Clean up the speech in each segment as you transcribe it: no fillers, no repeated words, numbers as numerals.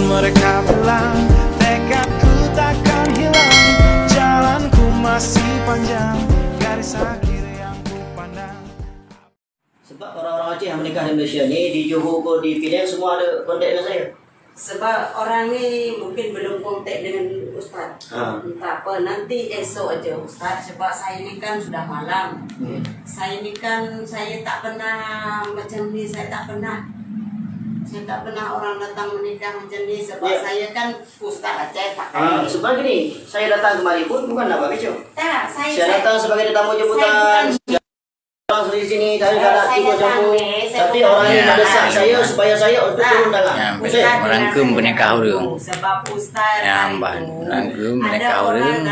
Mereka bilang tekadku takkan hilang, jalanku masih panjang, garis akhir yang ku pandang. Sebab orang-orang Aceh yang menikah di Malaysia ni, di Johor ke di Penang semua ada kontak dengan saya. Sebab orang ni mungkin belum kontak dengan Ustaz. Entah apa, nanti esok aja Ustaz. Sebab saya ni kan sudah malam. Saya ni kan, saya tak pernah macam ni, saya tak pernah orang datang menikah macam ni. Sebab saya kan Ustaz Aceh pakai. Sebab gini, saya datang kemari pun bukan nak begitu. Tak, saya datang sebagai tetamu jemputan. Orang di sini tadi ada campur, tapi orang ini mendesak saya supaya saya untuk turun tangan. Merangkum menikah orang. Sebab Ustaz merangkum menikah orang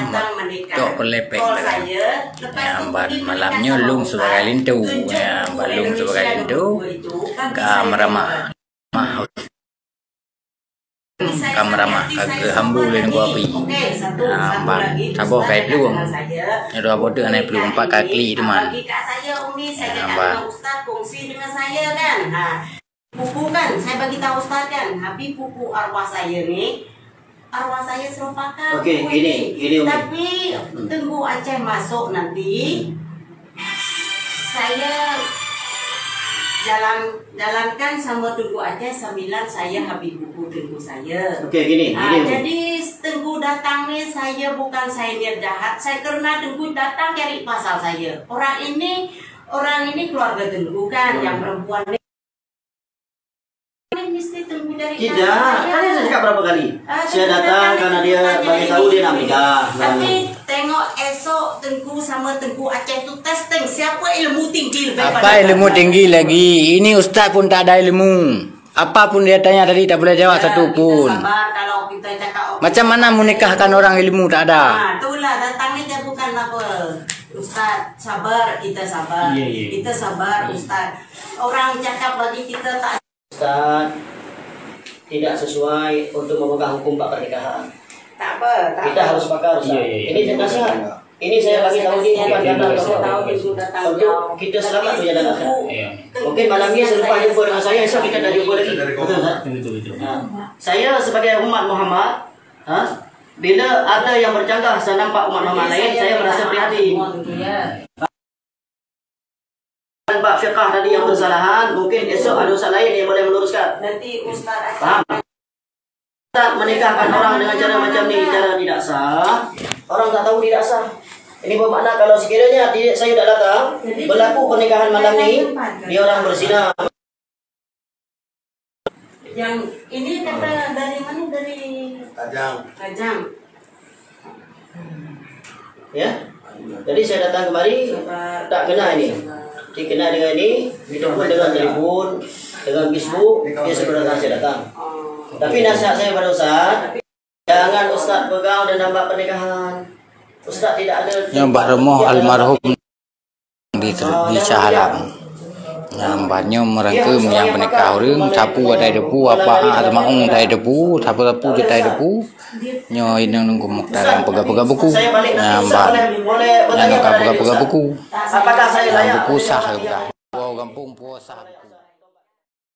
tok pelepek malamnya lung sebagai lintu, balung sebagai lintu, kamera ke hambu lên qua pi sabo kai pluông rồi bodoh naik pluông 4 kali itu mah Ustaz kongsi dengan saya kan. Pupu kan saya bagi tahu Ustaz kan, habis pupu arwah saya ni, arwah saya serupakan pupu ini. Tapi tunggu Aceh masuk nanti, saya jalankan sama tunggu Aceh sambilan saya habis buku tunggu saya. Gini. Jadi tunggu datang ni saya bukan saya niat jahat, saya karena tunggu datang cari pasal saya. Orang ini keluarga tunggu kan, yang perempuan ni mesti tunggu dari tidak. Kan saya cakap berapa kali? Saya datang karena dia bagi tahu dia nak nikah. Tapi tengok esok Tengku sama Tengku Aceh tu testing siapa ilmu tinggi lebih. Apa ilmu tinggi lagi? Ini Ustaz pun tak ada ilmu. Apapun dia tanya tadi tak boleh jawab satu pun. Sabar kalau kita cakap. Macam mana menikahkan orang ilmu tak ada? Itulah datang ni dia bukan apa. Ustaz, sabar, kita sabar. Kita sabar Ustaz. Orang cakap bagi kita tak. Ustaz tidak sesuai untuk memegang hukum pernikahan. Tak apa. Kita harus pakar Ustaz. Ini nasihat. Ini saya bagi tahu di bukan datang untuk kita selamat berjalan akhirat. Mungkin malam ini serupa jumpa dengan saya, esok kita dah jumpa lagi. Betul tak? Saya sebagai umat Muhammad, bila ada yang bercanggah saya nampak umat Muhammad lain, saya merasa prihatin. Nampak fiqah tadi yang bersalahan, mungkin esok ada ustaz lain yang boleh meluruskan. Nanti Ustaz paham? Ustaz menikahkan orang dengan cara macam ni, cara tidak sah. Orang tak tahu tidak sah. Ini bermakna kalau sekiranya saya tidak datang, berlaku pernikahan malam ni, dia orang berzina. Yang ini kata dari mana? Dari Kajang. Ya. Jadi saya datang kemari, tak kena ini. Dikena dengan ini, itu pun dengan telefon, dengan Facebook, dia sebenarnya saya datang. Tapi nasihat saya pada Ustaz, jangan Ustaz pegang dan nambah pernikahan. Ustaz tidak ada. Yang Mbak Remoh almarhum di Cahalang. Yang banyak merangkum yang menikah orang, sapu ada debu, apa ada maung ada debu, sapu-sapu kita ada debu. Nyo ini nunggu muktaran pega-pega buku. Yang Mbak yang pega-pega buku. Apakah saya layak? Buku sah. Kampung puasa.